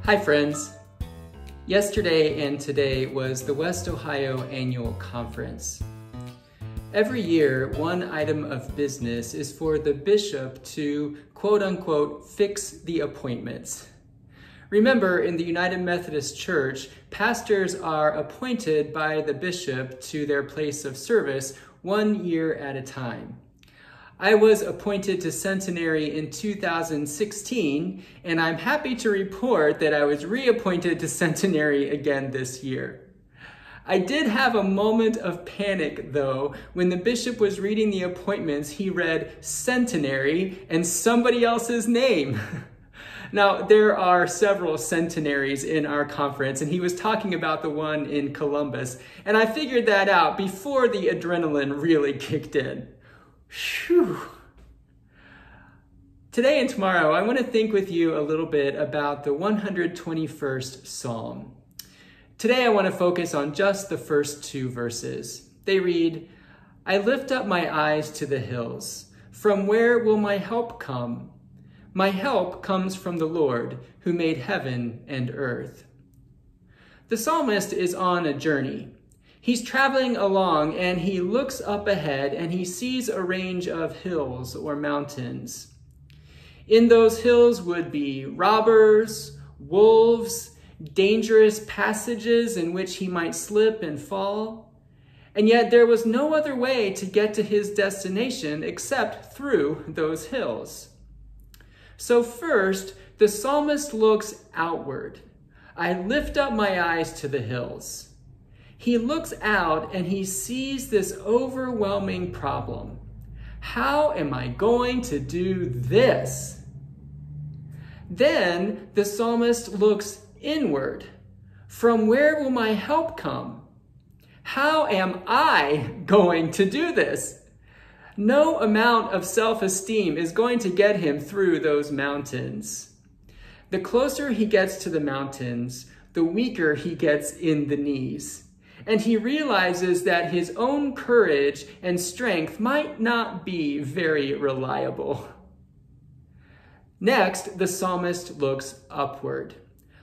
Hi friends! Yesterday and today was the West Ohio Annual Conference. Every year, one item of business is for the bishop to, quote-unquote, fix the appointments. Remember, in the United Methodist Church, pastors are appointed by the bishop to their place of service 1 year at a time. I was appointed to Centenary in 2016, and I'm happy to report that I was reappointed to Centenary again this year. I did have a moment of panic, though. When the bishop was reading the appointments, he read Centenary and somebody else's name. Now, there are several centenaries in our conference, and he was talking about the one in Columbus, and I figured that out before the adrenaline really kicked in. Phew. Today and tomorrow, I want to think with you a little bit about the 121st Psalm. Today, I want to focus on just the first 2 verses. They read, "I lift up my eyes to the hills. From where will my help come? My help comes from the Lord, who made heaven and earth." The psalmist is on a journey. He's traveling along and he looks up ahead and he sees a range of hills or mountains. In those hills would be robbers, wolves, dangerous passages in which he might slip and fall. And yet there was no other way to get to his destination except through those hills. So first, the psalmist looks outward. I lift up my eyes to the hills. He looks out and he sees this overwhelming problem. How am I going to do this? Then the psalmist looks inward. From where will my help come? How am I going to do this? No amount of self-esteem is going to get him through those mountains. The closer he gets to the mountains, the weaker he gets in the knees. And he realizes that his own courage and strength might not be very reliable. Next, the psalmist looks upward.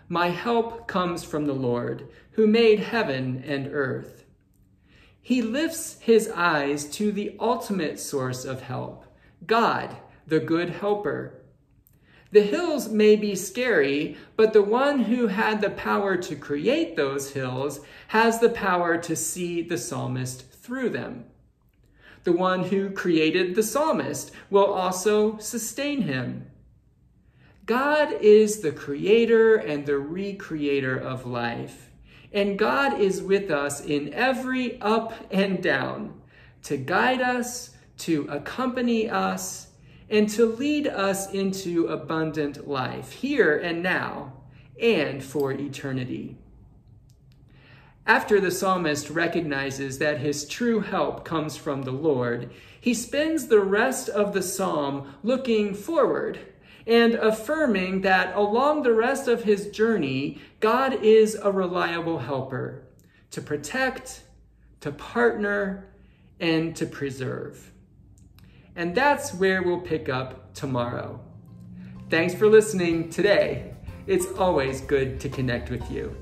My help comes from the Lord, who made heaven and earth. He lifts his eyes to the ultimate source of help, God, the good helper. The hills may be scary, but the one who had the power to create those hills has the power to see the psalmist through them. The one who created the psalmist will also sustain him. God is the creator and the recreator of life, and God is with us in every up and down to guide us, to accompany us, and to lead us into abundant life, here and now, and for eternity. After the psalmist recognizes that his true help comes from the Lord, he spends the rest of the psalm looking forward and affirming that along the rest of his journey, God is a reliable helper to protect, to partner, and to preserve. And that's where we'll pick up tomorrow. Thanks for listening today. It's always good to connect with you.